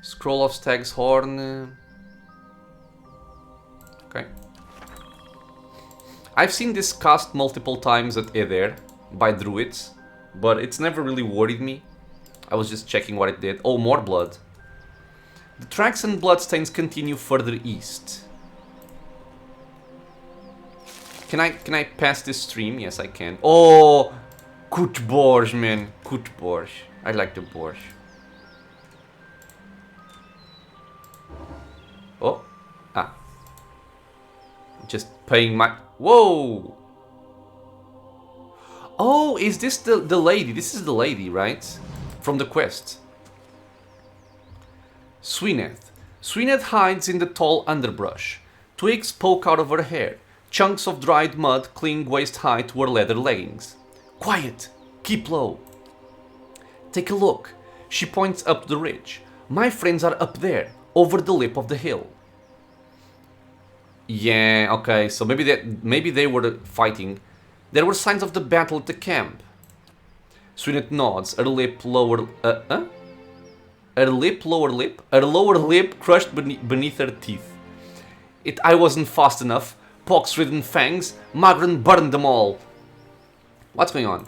Scroll of Stag's Horn. Okay. I've seen this cast multiple times at Eder by druids, but it's never really worried me. I was just checking what it did. Oh, more blood. The tracks and bloodstains continue further east. Can I pass this stream? Yes, I can. Oh, Kut Borsch, man. Kut Borsch. I like the Borsch. Oh. Ah. Just paying my... Whoa! Oh, is this the lady? This is the lady, right? From the quest. Swineth. Swineth hides in the tall underbrush. Twigs poke out of her hair. Chunks of dried mud cling waist-high to her leather leggings. Quiet! Keep low. Take a look. She points up the ridge. My friends are up there, over the lip of the hill. Yeah, okay, so maybe they were fighting. There were signs of the battle at the camp. Swineth nods, her lower lip crushed beneath her teeth. I wasn't fast enough. Pox-ridden fangs, Magran burned them all. What's going on?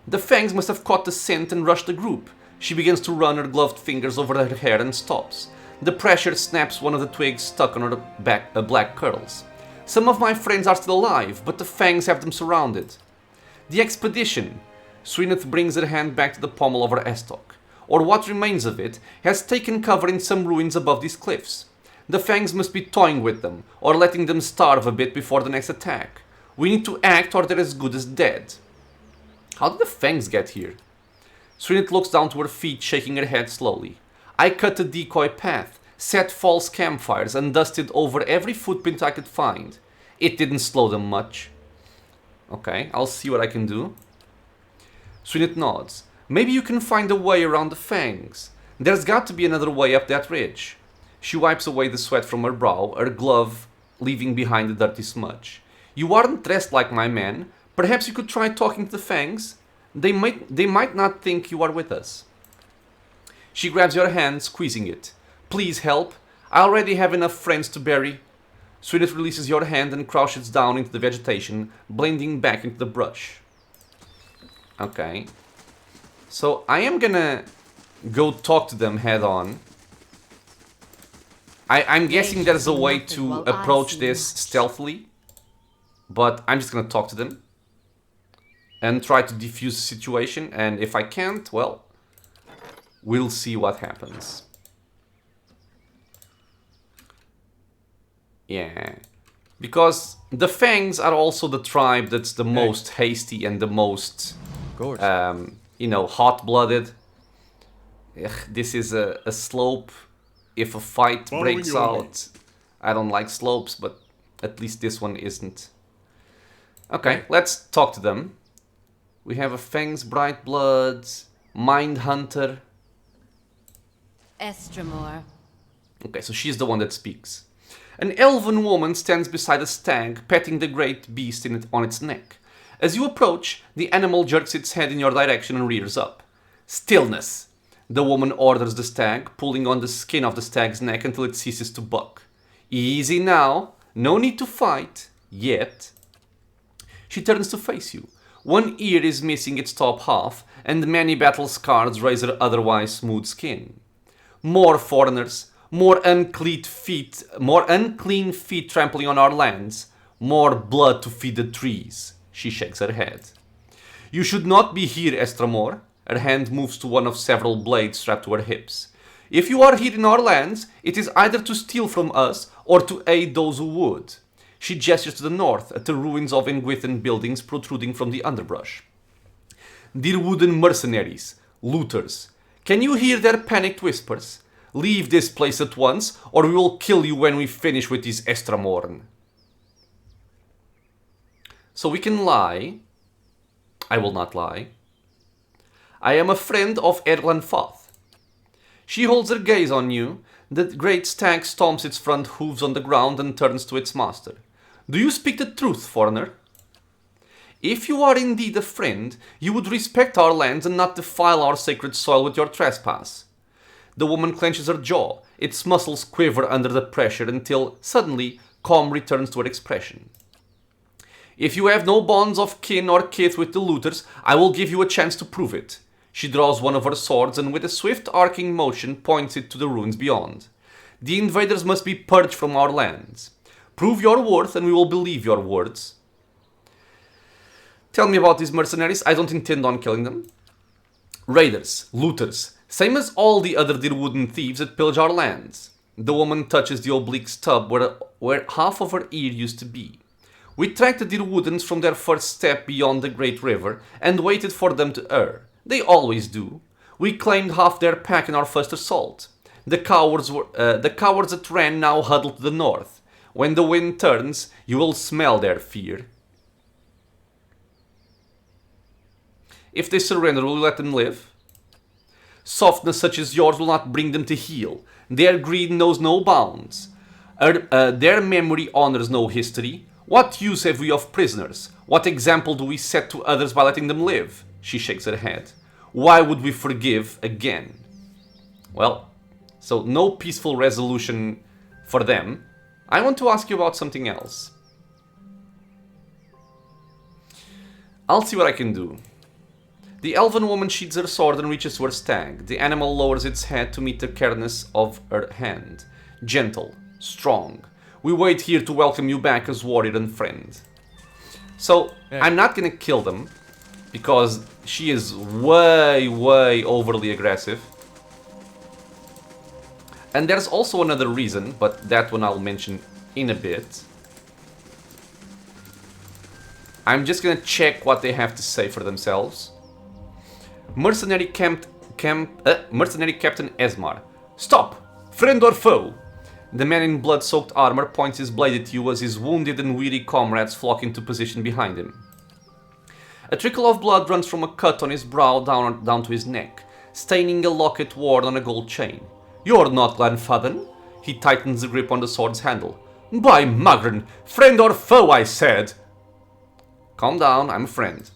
The fangs must have caught the scent and rushed the group. She begins to run her gloved fingers over her hair and stops. The pressure snaps one of the twigs stuck on her back, black curls. Some of my friends are still alive, but the fangs have them surrounded. The expedition. Swineth brings her hand back to the pommel of her estoc, or what remains of it, has taken cover in some ruins above these cliffs. The fangs must be toying with them, or letting them starve a bit before the next attack. We need to act or they're as good as dead. How did the fangs get here? Swineth looks down to her feet, shaking her head slowly. I cut a decoy path, set false campfires, and dusted over every footprint I could find. It didn't slow them much. Okay, I'll see what I can do. Swineth nods. Maybe you can find a way around the fangs. There's got to be another way up that ridge. She wipes away the sweat from her brow, her glove leaving behind a dirty smudge. You aren't dressed like my men. Perhaps you could try talking to the fangs. They might not think you are with us. She grabs your hand, squeezing it. Please help. I already have enough friends to bury. Swineth releases your hand and crouches down into the vegetation, blending back into the brush. Okay. So I am gonna go talk to them head on. I'm guessing there's a way to approach this stealthily. But I'm just gonna talk to them. And try to defuse the situation. And if I can't, well, we'll see what happens. Yeah. Because the Fangs are also the tribe that's the most hasty and the most, you know, hot-blooded. This is a slope. If a fight breaks out, I don't like slopes, but At least this one isn't. Okay, let's talk to them. We have a Fang's Bright Blood, Mind Hunter. Estramore. Okay, so she's the one that speaks. An elven woman stands beside a stag, petting the great beast on its neck. As you approach, the animal jerks its head in your direction and rears up. Stillness! The woman orders the stag, pulling on the skin of the stag's neck until it ceases to buck. Easy now. No need to fight. Yet. She turns to face you. One ear is missing its top half, and many battle scars raise her otherwise smooth skin. More foreigners, more unclean feet trampling on our lands, more blood to feed the trees. She shakes her head. You should not be here, Estramore. Her hand moves to one of several blades strapped to her hips. If you are here in our lands, it is either to steal from us or to aid those who would. She gestures to the north at the ruins of Engwithan buildings protruding from the underbrush. Dear wooden mercenaries, looters, can you hear their panicked whispers? Leave this place at once, or we will kill you when we finish with these Estramorn. So we can lie. I will not lie. I am a friend of Fath. She holds her gaze on you. The great stag stomps its front hooves on the ground and turns to its master. Do you speak the truth, foreigner? If you are indeed a friend, you would respect our lands and not defile our sacred soil with your trespass. The woman clenches her jaw. Its muscles quiver under the pressure until, suddenly, calm returns to her expression. If you have no bonds of kin or kith with the looters, I will give you a chance to prove it. She draws one of her swords and with a swift arcing motion points it to the ruins beyond. The invaders must be purged from our lands. Prove your worth and we will believe your words. Tell me about these mercenaries. I don't intend on killing them. Raiders, looters, same as all the other Dirwooden thieves that pillage our lands. The woman touches the oblique stub where half of her ear used to be. We tracked the Dirwoodens from their first step beyond the great river and waited for them to err. They always do. We claimed half their pack in our first assault. The cowards that ran now huddle to the north. When the wind turns, you will smell their fear. If they surrender, will you let them live? Softness such as yours will not bring them to heel. Their greed knows no bounds. Their memory honors no history. What use have we of prisoners? What example do we set to others by letting them live? She shakes her head. Why would we forgive again? Well, so no peaceful resolution for them. I want to ask you about something else. I'll see what I can do. The elven woman sheathes her sword and reaches to her stag. The animal lowers its head to meet the carelessness of her hand. Gentle, strong. We wait here to welcome you back as warrior and friend. So, I'm not gonna kill them, because she is way, way overly aggressive. And there's also another reason, but that one I'll mention in a bit. I'm just gonna check what they have to say for themselves. Mercenary Captain Esmar. Stop! Friend or foe? The man in blood-soaked armor points his blade at you as his wounded and weary comrades flock into position behind him. A trickle of blood runs from a cut on his brow down to his neck, staining a locket worn on a gold chain. You're not Glenfathen. He tightens the grip on the sword's handle. By Magran, friend or foe, I said! Calm down, I'm a friend.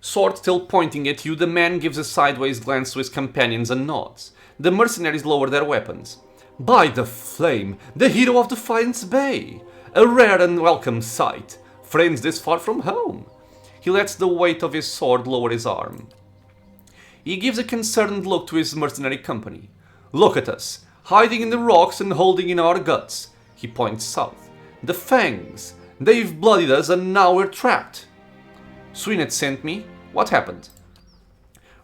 Sword still pointing at you, the man gives a sideways glance to his companions and nods. The mercenaries lower their weapons. By the flame, the hero of Defiance Bay! A rare and welcome sight. Friends this far from home. He lets the weight of his sword lower his arm. He gives a concerned look to his mercenary company. Look at us, hiding in the rocks and holding in our guts. He points south. The Fangs. They've bloodied us and now we're trapped. Sweenet sent me. What happened?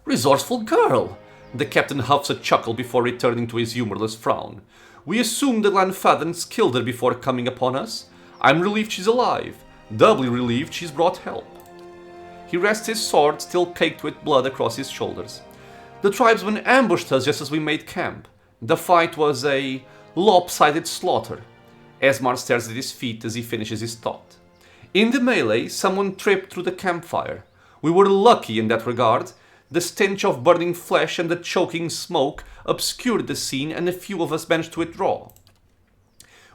Resourceful girl. The captain huffs a chuckle before returning to his humorless frown. We assumed the Glenfathens killed her before coming upon us. I'm relieved she's alive. Doubly relieved she's brought help. He rests his sword, still caked with blood, across his shoulders. The tribesmen ambushed us just as we made camp. The fight was a lopsided slaughter. Esmar stares at his feet as he finishes his thought. In the melee, someone tripped through the campfire. We were lucky in that regard. The stench of burning flesh and the choking smoke obscured the scene, and a few of us managed to withdraw.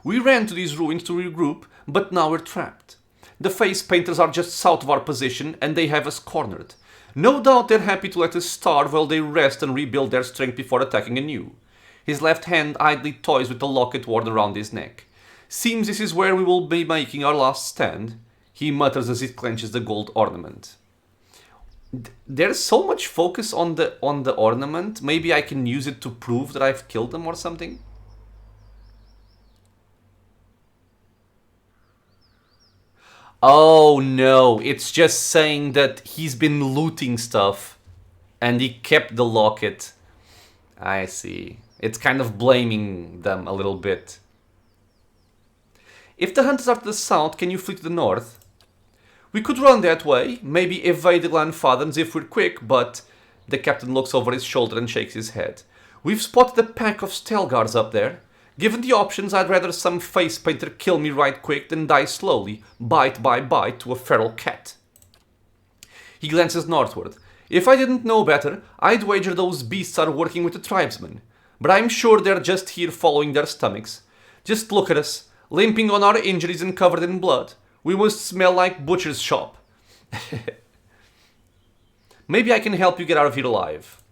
We ran to these ruins to regroup, but now we're trapped. The face painters are just south of our position, and they have us cornered. No doubt they're happy to let us starve while they rest and rebuild their strength before attacking anew. His left hand idly toys with the locket worn around his neck. Seems this is where we will be making our last stand, he mutters as he clenches the gold ornament. There's so much focus on the ornament. Maybe I can use it to prove that I've killed them or something. Oh no, it's just saying that he's been looting stuff and he kept the locket. I see. It's kind of blaming them a little bit. If the hunters are to the south, can you flee to the north? We could run that way, maybe evade the Glenfathens if we're quick, but... The captain looks over his shoulder and shakes his head. We've spotted a pack of Stelgars up there. Given the options, I'd rather some face painter kill me right quick than die slowly, bite by bite, to a feral cat. He glances northward. If I didn't know better, I'd wager those beasts are working with the tribesmen. But I'm sure they're just here following their stomachs. Just look at us, limping on our injuries and covered in blood. We must smell like butcher's shop. Maybe I can help you get out of here alive.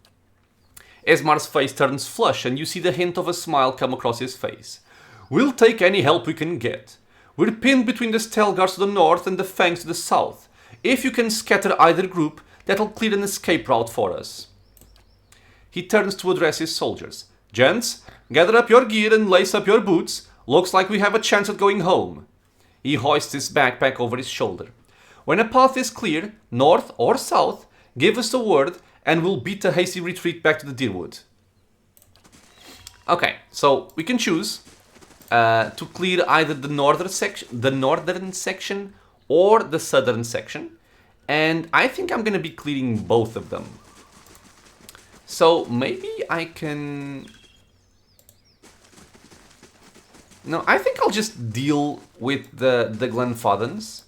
Esmar's face turns flush and you see the hint of a smile come across his face. We'll take any help we can get. We're pinned between the Stelgars to the north and the Fangs to the south. If you can scatter either group, that'll clear an escape route for us. He turns to address his soldiers. Gents, gather up your gear and lace up your boots. Looks like we have a chance at going home. He hoists his backpack over his shoulder. When a path is clear, north or south, give us a word and we'll beat a hasty retreat back to the Deerwood. Okay, so we can choose to clear either the northern section or the southern section. And I think I'm going to be clearing both of them. So maybe I can... No, I think I'll just deal with the Glenfathens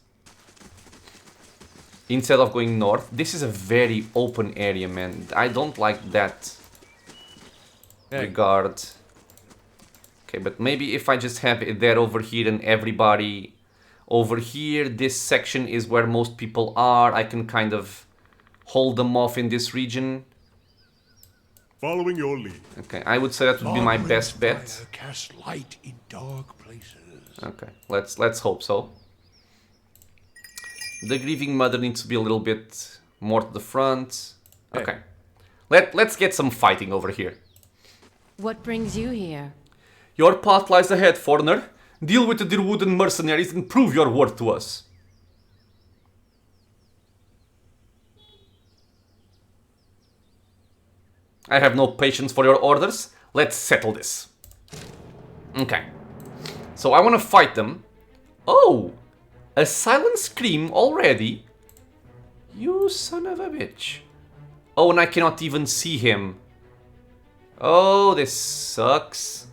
instead of going north. This is a very open area, man. I don't like that regard. Okay, but maybe if I just have it there over here and everybody over here, this section is where most people are. I can kind of hold them off in this region. Following your lead. Okay, I would say that would be my best bet. Cast light in dark places. Okay, let's hope so. The grieving mother needs to be a little bit more to the front. Okay. Let's get some fighting over here. What brings you here? Your path lies ahead, foreigner. Deal with the Deerwooden mercenaries and prove your worth to us. I have no patience for your orders. Let's settle this. Okay. So I want to fight them. Oh! A silent scream already? You son of a bitch. Oh, and I cannot even see him. Oh, this sucks.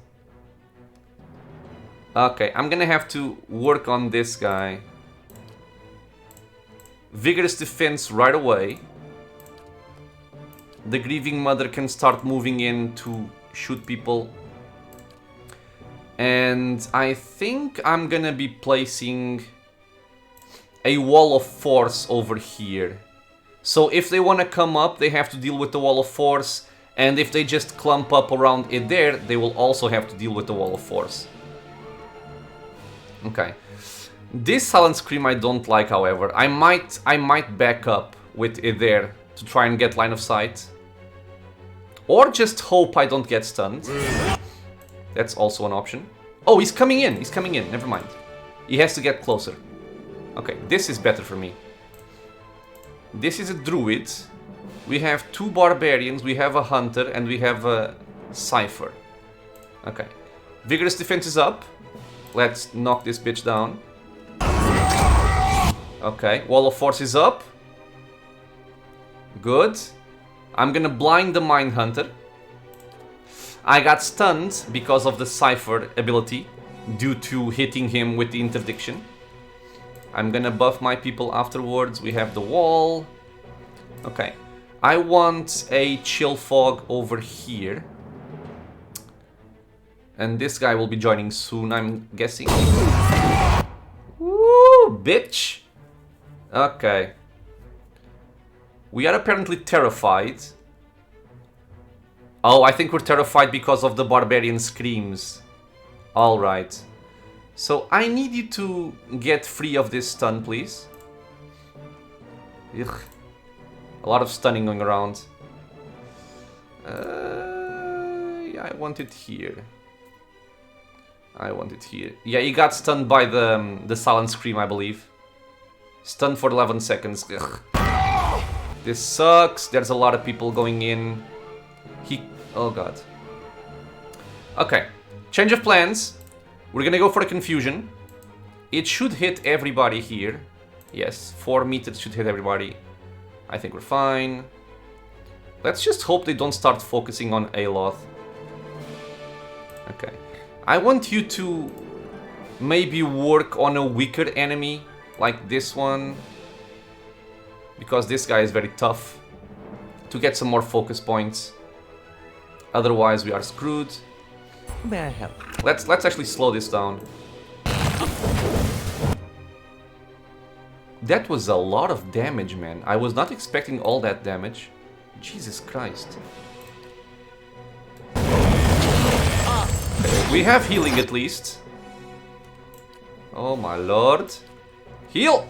Okay, I'm gonna have to work on this guy. Vigorous defense right away. The grieving mother can start moving in to shoot people. And I think I'm gonna be placing a wall of force over here. So if they want to come up, they have to deal with the wall of force. And if they just clump up around it there, they will also have to deal with the wall of force. Okay. This silent scream I don't like, however. I might back up with it there to try and get line of sight. Or just hope I don't get stunned. That's also an option. Oh, he's coming in. He's coming in. Never mind. He has to get closer. Okay, this is better for me. This is a druid. We have two barbarians, we have a hunter, and we have a cipher. Okay. Vigorous defense is up. Let's knock this bitch down. Okay, wall of force is up. Good. I'm gonna blind the Mindhunter. I got stunned because of the cipher ability. due to hitting him with the interdiction. I'm gonna buff my people afterwards. We have the wall. Okay. I want a chill fog over here. And this guy will be joining soon, I'm guessing. Woo, bitch! Okay. We are apparently terrified. Oh, I think we're terrified because of the barbarian screams. Alright. So I need you to get free of this stun, please. Ugh. A lot of stunning going around. Yeah, I want it here. I want it here. Yeah, he got stunned by the silent scream, I believe. Stunned for 11 seconds. Ugh. This sucks. There's a lot of people going in. Oh god. Okay. Change of plans. We're gonna go for a confusion. It should hit everybody here. Yes, 4 meters should hit everybody. I think we're fine. Let's just hope they don't start focusing on Aloth. Okay. I want you to maybe work on a weaker enemy, like this one. Because this guy is very tough. To get some more focus points. Otherwise we are screwed. May I help? Let's actually slow this down. That was a lot of damage, man. I was not expecting all that damage. Jesus Christ. Okay, we have healing at least. Oh my lord. Heal!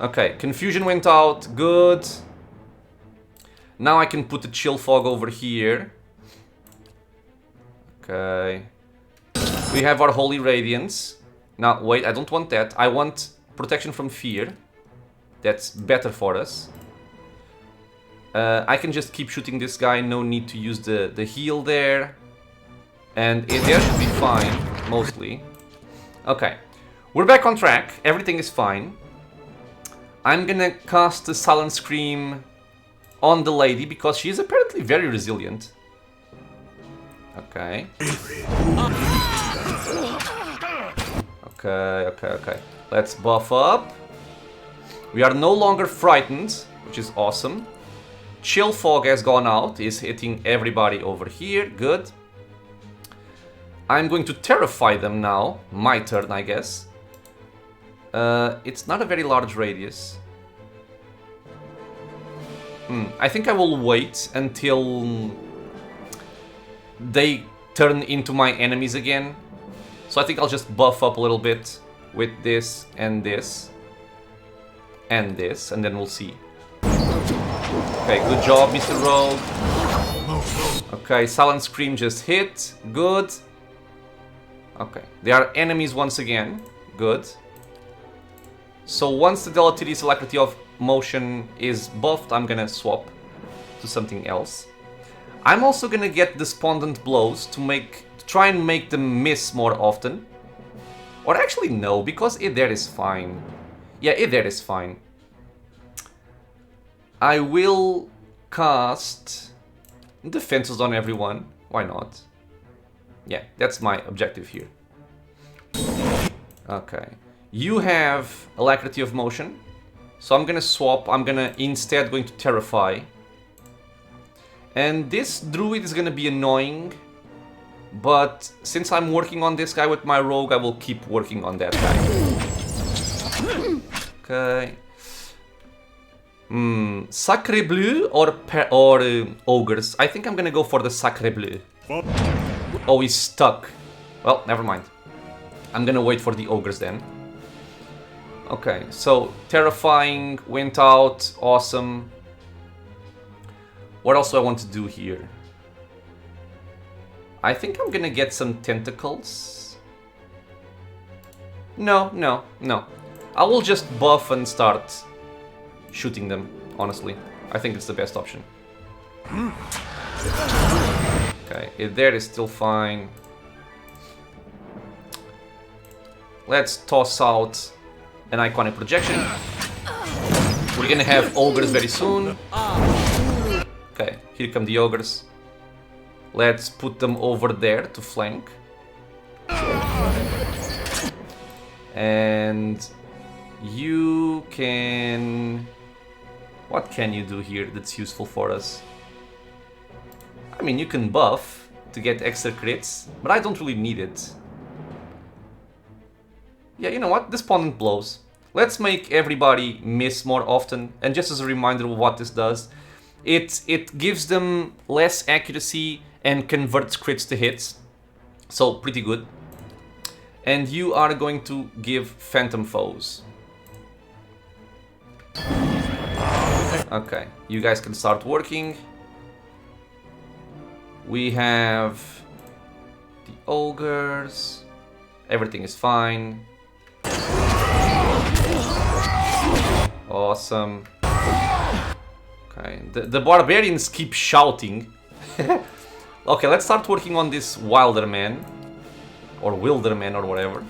Okay, confusion went out. Good. Now I can put the chill fog over here. Okay. We have our holy radiance. Now, wait, I don't want that. I want protection from fear. That's better for us. I can just keep shooting this guy. No need to use the heal there. And there should be fine, mostly. Okay. We're back on track. Everything is fine. I'm gonna cast the Silent Scream on the lady because she is apparently very resilient. Okay. Okay. Let's buff up. We are no longer frightened, which is awesome. Chill fog has gone out, is hitting everybody over here. Good. I'm going to terrify them now. My turn, I guess. It's not a very large radius. I think I will wait until they turn into my enemies again. So I think I'll just buff up a little bit with this and this. And this, and then we'll see. Okay, good job, Mr. Rogue. Okay, Silent Scream just hit. Good. Okay, they are enemies once again. Good. So once the deleterious alacrity of motion is buffed, I'm gonna swap to something else. I'm also gonna get despondent blows to try and make them miss more often. Or actually no, because there is fine. Yeah, there is fine. I will cast defenses on everyone. Why not? Yeah, that's my objective here. Okay. You have alacrity of motion. So I'm gonna swap. I'm gonna instead going to terrify. And this druid is gonna be annoying. But since I'm working on this guy with my rogue, I will keep working on that guy. Okay. Sacre Bleu or ogres? I think I'm gonna go for the Sacre Bleu. Oh, he's stuck. Well, never mind. I'm gonna wait for the ogres then. Okay, so terrifying went out. Awesome. What else do I want to do here? I think I'm gonna get some tentacles. No. I will just buff and start shooting them, honestly. I think it's the best option. Okay, there is still fine. Let's toss out an iconic projection. We're gonna have ogres very soon. Okay, here come the ogres. Let's put them over there to flank. And you can... What can you do here that's useful for us? I mean, you can buff to get extra crits, but I don't really need it. Yeah, you know what? Despondent blows. Let's make everybody miss more often, and just as a reminder of what this does, it gives them less accuracy and converts crits to hits. So, pretty good. And you are going to give Phantom Foes. Okay, you guys can start working. We have the ogres. Everything is fine. Awesome. Okay, the barbarians keep shouting. Okay, let's start working on this wilder man. Or wilderman or whatever.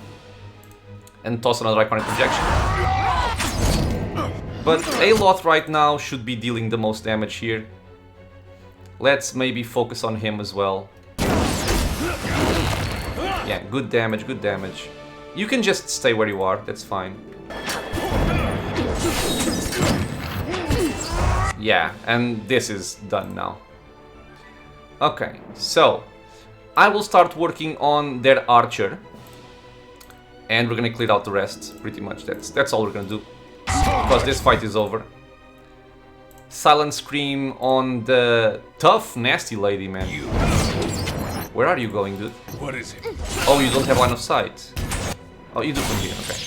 And toss another iconic projection. But Aloth right now should be dealing the most damage here. Let's maybe focus on him as well. Yeah, good damage, good damage. You can just stay where you are, that's fine. Yeah, and this is done now. Okay, so I will start working on their archer. And we're gonna clear out the rest, pretty much. That's all we're gonna do. Because this fight is over. Silent Scream on the tough, nasty lady, man. Where are you going, dude? What is it? Oh, you don't have line of sight. Oh, you do from here, okay.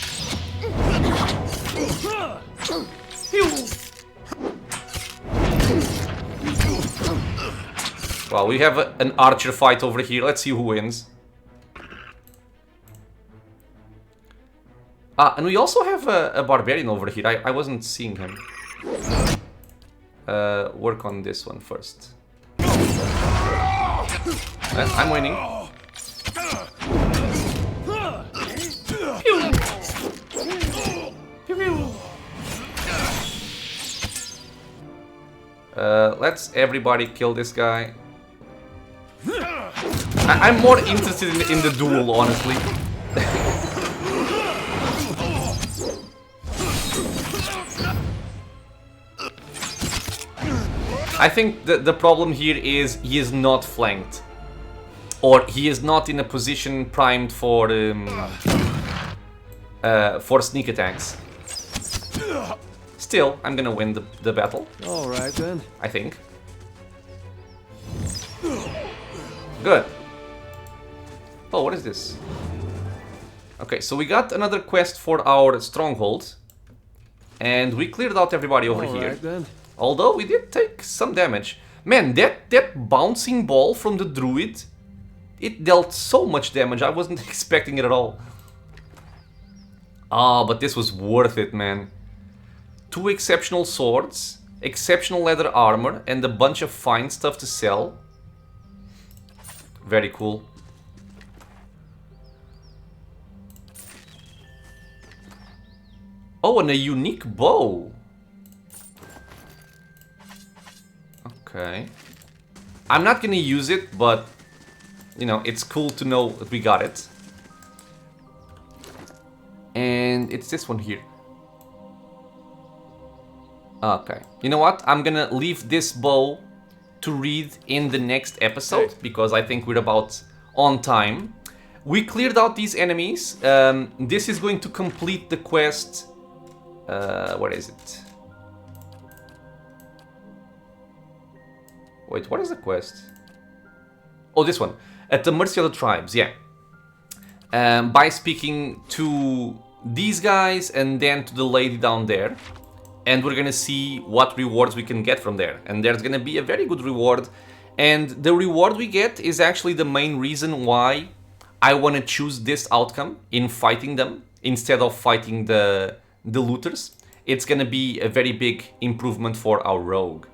Well, we have an archer fight over here. Let's see who wins. Ah, and we also have a barbarian over here. I wasn't seeing him. Work on this one first. I'm winning. Let's everybody kill this guy. I'm more interested in the duel, honestly. I think the problem here is he is not flanked. Or he is not in a position primed for sneak attacks. Still, I'm gonna win the battle. Alright then. I think. Good. Oh, what is this? Okay, so we got another quest for our stronghold. And we cleared out everybody over here. Then. Although we did take some damage. Man, that bouncing ball from the druid, it dealt so much damage. I wasn't expecting it at all. Ah, but this was worth it, man. 2 exceptional swords, exceptional leather armor, and a bunch of fine stuff to sell. Very cool. Oh, and a unique bow. Okay. I'm not gonna use it, but, you know, it's cool to know that we got it. And it's this one here. Okay. You know what? I'm gonna leave this bow to read in the next episode, because I think we're about on time. We cleared out these enemies. This is going to complete the quest. Where is it? Wait, what is the quest? Oh, this one. At the Mercy of the Tribes, yeah. By speaking to these guys and then to the lady down there. And we're gonna see what rewards we can get from there. And there's gonna be a very good reward. And the reward we get is actually the main reason why I want to choose this outcome in fighting them instead of fighting the looters. It's gonna be a very big improvement for our rogue.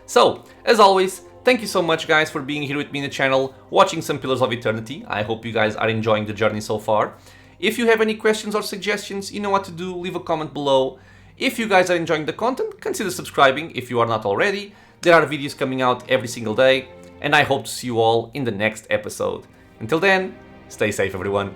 So, as always, thank you so much guys for being here with me in the channel, watching some Pillars of Eternity. I hope you guys are enjoying the journey so far. If you have any questions or suggestions, you know what to do, leave a comment below. If you guys are enjoying the content, consider subscribing if you are not already. There are videos coming out every single day, and I hope to see you all in the next episode. Until then, stay safe everyone.